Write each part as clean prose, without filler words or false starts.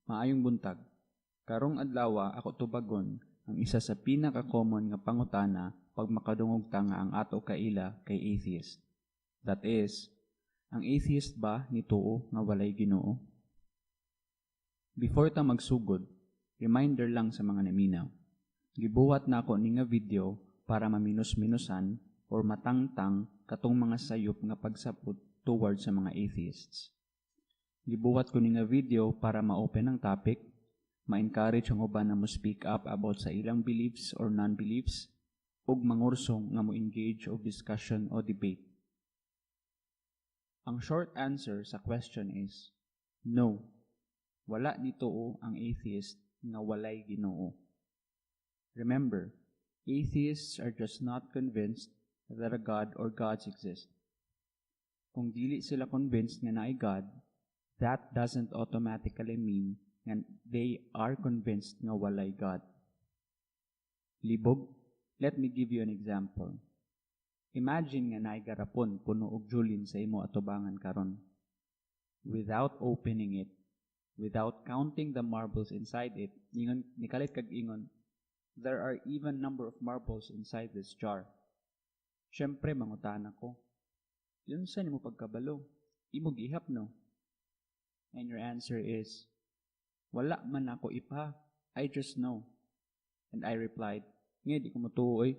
Maayong buntag. Karong adlaw ako tubagon ang isa sa pinaka-common nga pangutana pag makadungog ta nga ang ato kaila kay atheist. That is, ang atheist ba nituo nga walay Ginoo? Before ta magsugod, reminder lang sa mga naminaw. Gibuhat na ako ni nga video para maminus-minusan or matangtang katong mga sayop nga pagsapot towards sa mga atheists. Gibuhat ko ni nga video para ma-open ang topic, ma-encourage ang uban na mo speak up about sa ilang beliefs or non-beliefs, ug mangursong nga mo engage o discussion o debate. Ang short answer sa question is, no. Wala nituo ang atheist nga walay Ginoo. Remember, atheists are just not convinced that a God or gods exist. Kung dili sila convinced nga naay God, that doesn't automatically mean nga they are convinced nga walay God. Libog, let me give you an example. Imagine nga naay garapon puno og julin sa imo atubangan karon. Without opening it, without counting the marbles inside it, ingon nikalit kag ingon, there are even number of marbles inside this jar. Syempre mangutan ako. Yun sa nimo pagkabalo? Imo gihap no? And your answer is, wala man ako ipa, I just know. And I replied, nga di ko matuoy.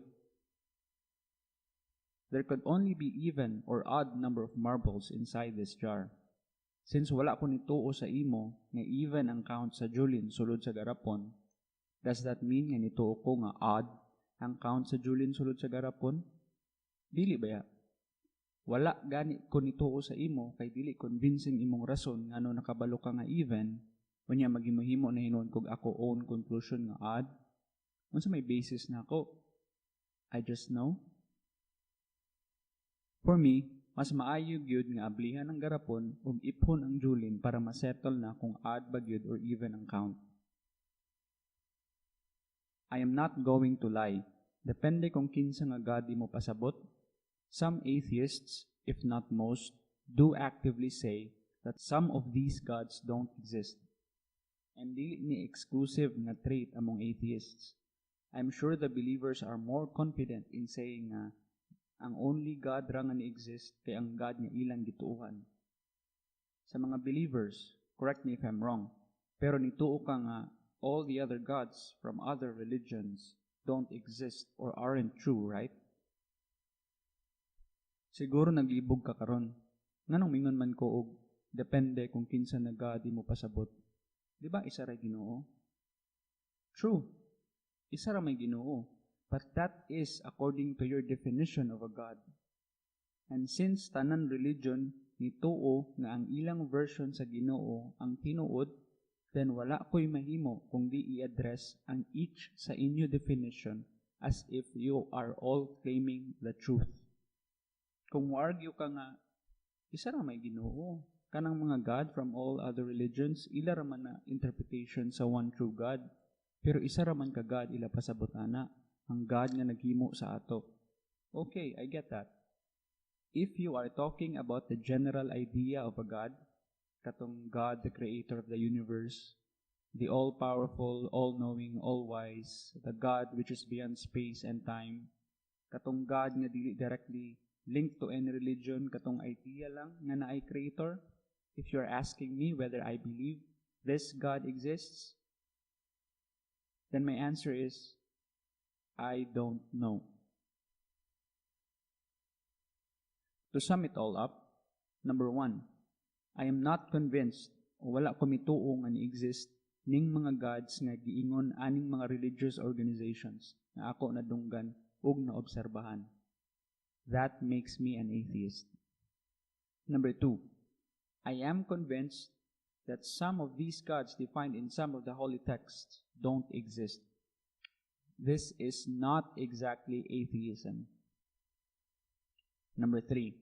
There could only be even or odd number of marbles inside this jar. Since wala ko nituo sa imo, nga even ang count sa julin sulod sa garapon, does that mean nga nituo ko nga odd ang count sa julin sulod sa garapon? Dili ba ya? Wala gani ko nituo sa imo kay dili convincing imong rason ngano nakabalo ka nga even unya maghimuhimo na hinuon kog ako own conclusion nga odd. Unsa may basis na ako? I just know. For me, mas maayo gyud nga ablihan ang garapon ug iphon ang julin para ma-settle na kung odd ba gyud or even ang count. I am not going to lie. Depende kung kinsa nga God imo pasabot. Some atheists, if not most, do actively say that some of these gods don't exist. And dili ni exclusive nga trait among atheists. I'm sure the believers are more confident in saying nga ang only God ra nga ni-exist kay ang God nga ilang gituohan. Sa mga believers, correct me if I'm wrong, pero nituo ka nga all the other gods from other religions don't exist or aren't true, right? Siguro naglibog ka karon. Nganong mingon man ko og depende kung kinsa na God imo pasabot. Di ba isa ra Ginoo? True. Isa ra may Ginoo. But that is according to your definition of a God. And since tanan religion nituo nga ang ilang version sa Ginoo ang tinuod, then wala ko'y mahimo kung di i-address ang each sa inyo definition as if you are all claiming the truth. Kung argue ka nga, isa ra may Ginoo. Kanang mga God from all other religions, ila ra man na interpretation sa one true God. Pero isa ra man ka God ila pasabot ana, ang God nga naghimo sa ato. Okay, I get that. If you are talking about the general idea of a God, katong God, the creator of the universe, the all-powerful, all-knowing, all-wise, the God which is beyond space and time, katong God nga dili directly linked to any religion, katong idea lang nga naay creator. If you're asking me whether I believe this God exists, then my answer is, I don't know. To sum it all up, number 1, I am not convinced o wala ko mituo nga ni-exist ning mga gods nga giingon aning mga religious organizations na ako nadunggan ug naobserbahan. That makes me an atheist. Number 2, I am convinced that some of these gods defined in some of the holy texts don't exist. This is not exactly atheism. Number 3,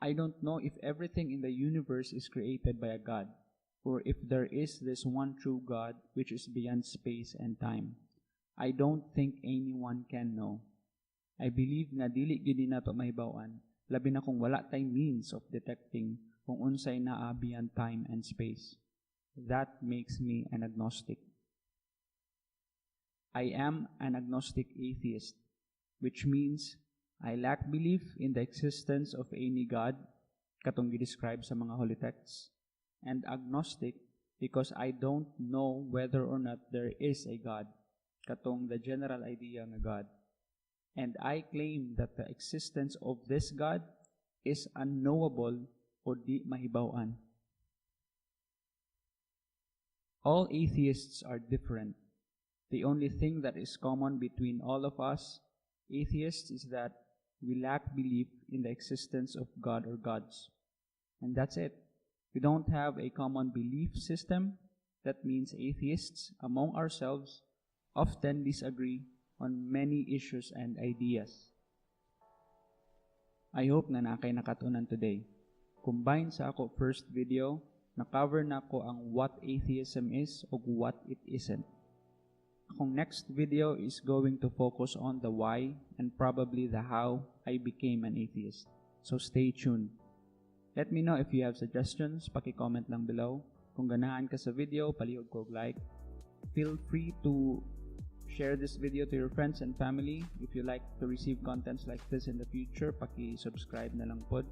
I don't know if everything in the universe is created by a God, or if there is this one true God which is beyond space and time. I don't think anyone can know. I believe nga dili gyud nato mahibaw-an, labi na kung wala tay means of detecting kung unsay naa beyond time and space. That makes me an agnostic. I am an agnostic atheist, which means I lack belief in the existence of any God, katong gi-describe sa mga holy texts, and agnostic because I don't know whether or not there is a God, katong the general idea ng God. And I claim that the existence of this God is unknowable o di mahibaw-an. All atheists are different. The only thing that is common between all of us atheists is that we lack belief in the existence of God or gods. And that's it. We don't have a common belief system. That means atheists among ourselves often disagree on many issues and ideas. I hope na nakay nakatunan today. Combine sa ako first video, na-cover na ko ang what atheism is o what it isn't. Akong next video is going to focus on the why and probably the how I became an atheist. So stay tuned. Let me know if you have suggestions, paki-comment lang below. Kung ganahan ka sa video, palihog ko like. Feel free to share this video to your friends and family. If you like to receive contents like this in the future, paki-subscribe na lang pod.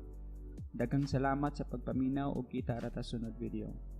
Daghang salamat sa pagpaminaw o kita ra ta sunod video.